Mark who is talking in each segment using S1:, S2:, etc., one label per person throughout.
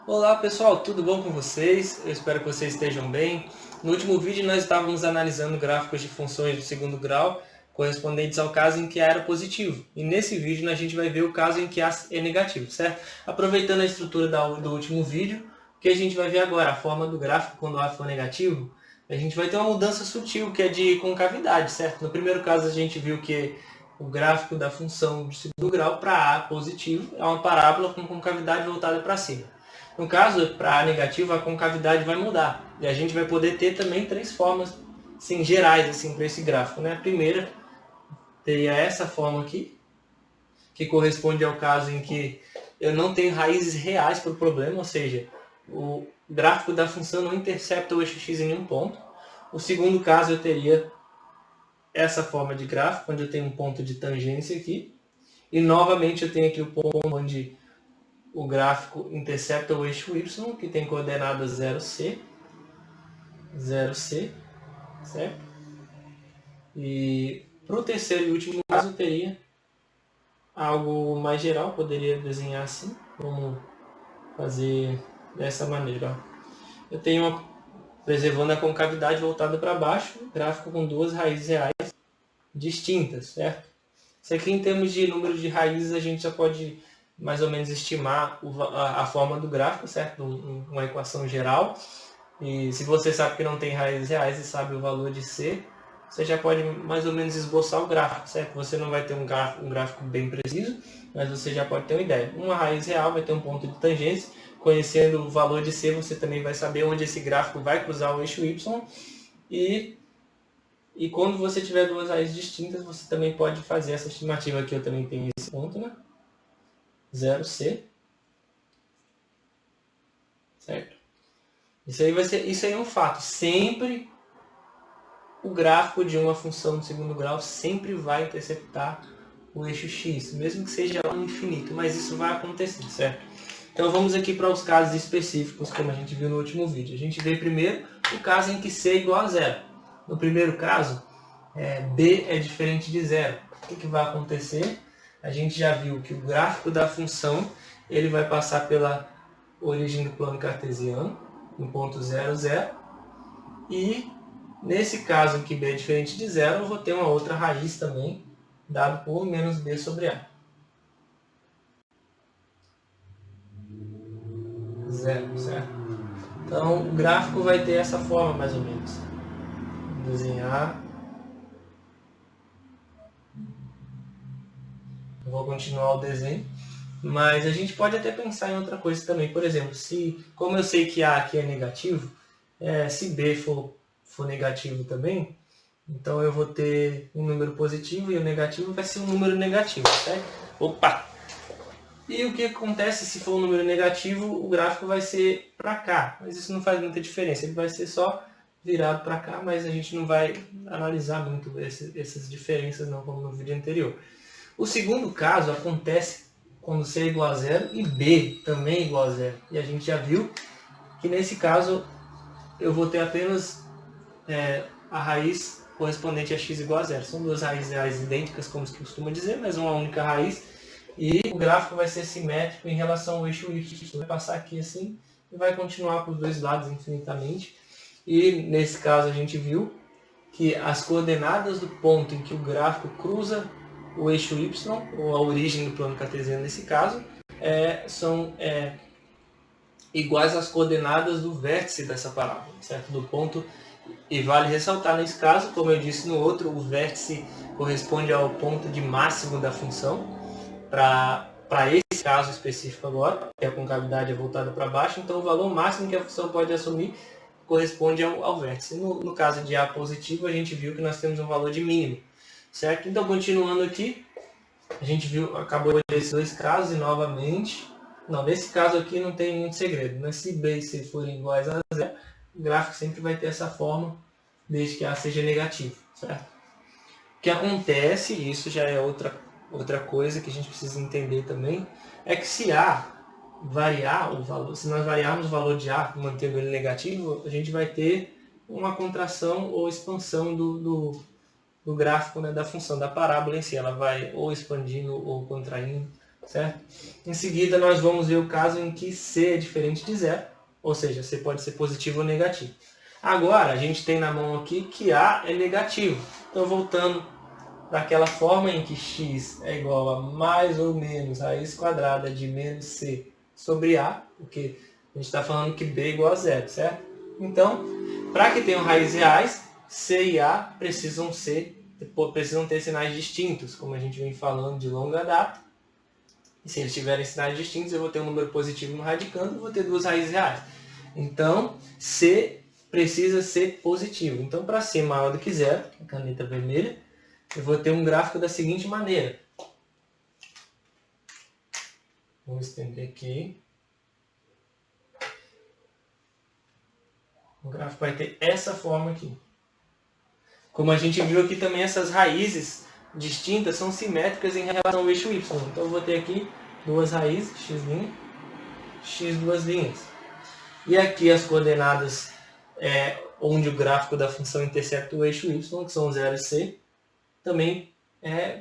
S1: Olá pessoal, tudo bom com vocês? Eu espero que vocês estejam bem. No último vídeo nós estávamos analisando gráficos de funções do segundo grau correspondentes ao caso em que A era positivo. E nesse vídeo a gente vai ver o caso em que A é negativo, certo? Aproveitando a estrutura do último vídeo, o que a gente vai ver agora? A forma do gráfico quando A for negativo. A gente vai ter uma mudança sutil que é de concavidade, certo? No primeiro caso a gente viu que o gráfico da função de segundo grau para A positivo é uma parábola com concavidade voltada para cima. No caso, para A negativo, a concavidade vai mudar. E a gente vai poder ter também três formas assim, gerais assim, para esse gráfico. Né? A primeira teria essa forma aqui, que corresponde ao caso em que eu não tenho raízes reais para o problema, ou seja, o gráfico da função não intercepta o eixo x em nenhum ponto. O segundo caso eu teria essa forma de gráfico, onde eu tenho um ponto de tangência aqui. E novamente eu tenho aqui o ponto onde o gráfico intercepta o eixo y, que tem coordenadas 0c, certo? E para o terceiro e último caso eu teria algo mais geral, poderia desenhar assim, vamos fazer dessa maneira. Ó. Eu tenho uma, preservando a concavidade voltada para baixo, gráfico com duas raízes reais distintas, certo? Isso aqui em termos de número de raízes a gente já pode mais ou menos estimar a forma do gráfico, certo? Uma equação geral. E se você sabe que não tem raízes reais e sabe o valor de C, você já pode mais ou menos esboçar o gráfico, certo? Você não vai ter um gráfico bem preciso, mas você já pode ter uma ideia. Uma raiz real vai ter um ponto de tangência. Conhecendo o valor de C, você também vai saber onde esse gráfico vai cruzar o eixo Y. E quando você tiver duas raízes distintas, você também pode fazer essa estimativa aqui. Eu também tenho esse ponto, né? 0C. Certo? Isso aí é um fato. Sempre o gráfico de uma função de segundo grau sempre vai interceptar o eixo x, mesmo que seja lá no infinito, mas isso vai acontecer, certo? Então vamos aqui para os casos específicos, como a gente viu no último vídeo. A gente vê primeiro o caso em que C é igual a zero. No primeiro caso, B é diferente de zero. O que vai acontecer? A gente já viu que o gráfico da função ele vai passar pela origem do plano cartesiano, no ponto 0, 0, e nesse caso em que B é diferente de zero, eu vou ter uma outra raiz também, dado por menos B sobre A. Zero, certo? Então, o gráfico vai ter essa forma, mais ou menos. Vou desenhar. Eu vou continuar o desenho. Mas a gente pode até pensar em outra coisa também. Por exemplo, como eu sei que A aqui é negativo, se B for negativo também, então eu vou ter um número positivo e o negativo vai ser um número negativo, certo? Opa! E o que acontece se for um número negativo, o gráfico vai ser para cá. Mas isso não faz muita diferença, ele vai ser só virado para cá, mas a gente não vai analisar muito essas diferenças não, como no vídeo anterior. O segundo caso acontece quando C é igual a zero e B também é igual a zero. E a gente já viu que nesse caso eu vou ter apenas a raiz correspondente a x igual a zero. São duas raízes reais idênticas, como se costuma dizer, mas uma única raiz. E o gráfico vai ser simétrico em relação ao eixo y. Vai passar aqui assim e vai continuar para os dois lados infinitamente. E nesse caso a gente viu que as coordenadas do ponto em que o gráfico cruza o eixo y, ou a origem do plano cartesiano nesse caso, são iguais às coordenadas do vértice dessa parábola, certo? Do ponto. E vale ressaltar nesse caso, como eu disse no outro, o vértice corresponde ao ponto de máximo da função. Para esse caso específico agora, que a concavidade é voltada para baixo, então o valor máximo que a função pode assumir corresponde ao vértice. No caso de A positivo, a gente viu que nós temos um valor de mínimo, certo? Então, continuando aqui, a gente viu, acabou de ver esses dois casos e novamente, não, nesse caso aqui não tem muito segredo, né? Se B e C forem iguais a zero, o gráfico sempre vai ter essa forma, desde que A seja negativo, certo? O que acontece, e isso já é outra coisa que a gente precisa entender também, é que se A variar o valor, se nós variarmos o valor de A mantendo ele negativo, a gente vai ter uma contração ou expansão do gráfico, né, da função, da parábola em si. Ela vai ou expandindo ou contraindo, certo? Em seguida, nós vamos ver o caso em que C é diferente de zero, ou seja, C pode ser positivo ou negativo. Agora, a gente tem na mão aqui que A é negativo. Então, voltando daquela forma em que x é igual a mais ou menos raiz quadrada de menos c sobre a, porque a gente está falando que b é igual a zero, certo? Então, para que tenham raízes reais, c e a precisam ter sinais distintos, como a gente vem falando de longa data. E se eles tiverem sinais distintos, eu vou ter um número positivo no radicando e vou ter duas raízes reais. Então, c precisa ser positivo. Então, para c maior do que zero, a caneta vermelha, eu vou ter um gráfico da seguinte maneira. Vou estender aqui. O gráfico vai ter essa forma aqui. Como a gente viu aqui também, essas raízes distintas são simétricas em relação ao eixo y. Então eu vou ter aqui duas raízes, x', x duas linhas. E aqui as coordenadas onde o gráfico da função intercepta o eixo y, que são 0 e c, também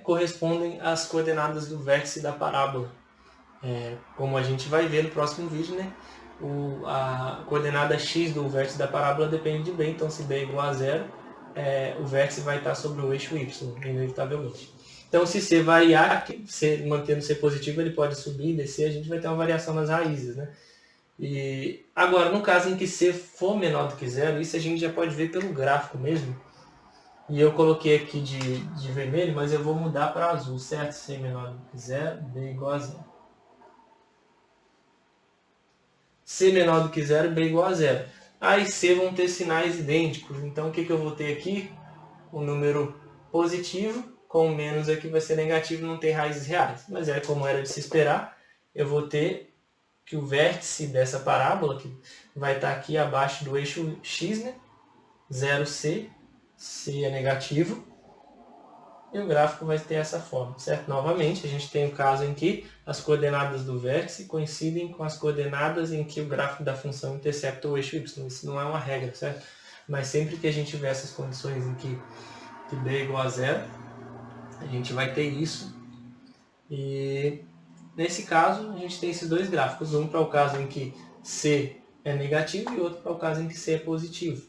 S1: correspondem às coordenadas do vértice da parábola. Como a gente vai ver no próximo vídeo, né? A coordenada x do vértice da parábola depende de b, então se b é igual a zero, o vértice vai estar sobre o eixo y, inevitavelmente. Então se c variar, mantendo c positivo, ele pode subir e descer, a gente vai ter uma variação nas raízes, né? E agora, no caso em que c for menor do que zero, isso a gente já pode ver pelo gráfico mesmo. E eu coloquei aqui de vermelho, mas eu vou mudar para azul, certo? C menor do que zero, b igual a zero. C menor do que zero, b igual a zero. A e C vão ter sinais idênticos. Então o que eu vou ter aqui? Um número positivo, com o menos aqui vai ser negativo, não tem raízes reais. Mas como era de se esperar, eu vou ter que o vértice dessa parábola, que vai estar aqui abaixo do eixo x, né? 0c, c é negativo, e o gráfico vai ter essa forma, certo? Novamente, a gente tem o caso em que as coordenadas do vértice coincidem com as coordenadas em que o gráfico da função intercepta o eixo y. Isso não é uma regra, certo? Mas sempre que a gente tiver essas condições em que b é igual a zero, a gente vai ter isso. E nesse caso, a gente tem esses dois gráficos. Um para o caso em que c é negativo e outro para o caso em que c é positivo,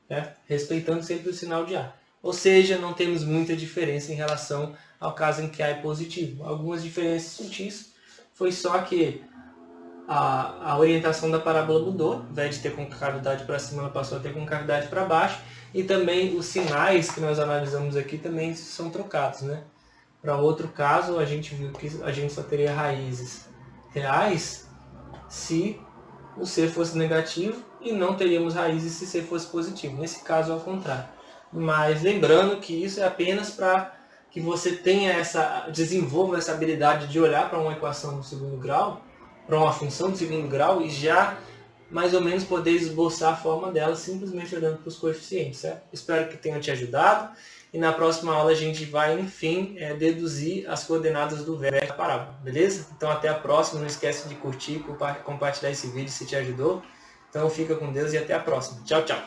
S1: certo? Respeitando sempre o sinal de A. Ou seja, não temos muita diferença em relação ao caso em que A é positivo. Algumas diferenças sutis, foi só que a orientação da parábola mudou. Ao invés de ter concavidade para cima, ela passou a ter concavidade para baixo. E também os sinais que nós analisamos aqui também são trocados, né? Para outro caso, a gente viu que a gente só teria raízes reais se o C fosse negativo e não teríamos raízes se C fosse positivo. Nesse caso, ao contrário. Mas lembrando que isso é apenas para que você desenvolva essa habilidade de olhar para uma equação do segundo grau, para uma função do segundo grau, e já mais ou menos poder esboçar a forma dela simplesmente olhando para os coeficientes, certo? Espero que tenha te ajudado. E na próxima aula a gente vai, enfim, deduzir as coordenadas do vértice da parábola, beleza? Então até a próxima. Não esquece de curtir e compartilhar esse vídeo se te ajudou. Então fica com Deus e até a próxima. Tchau, tchau!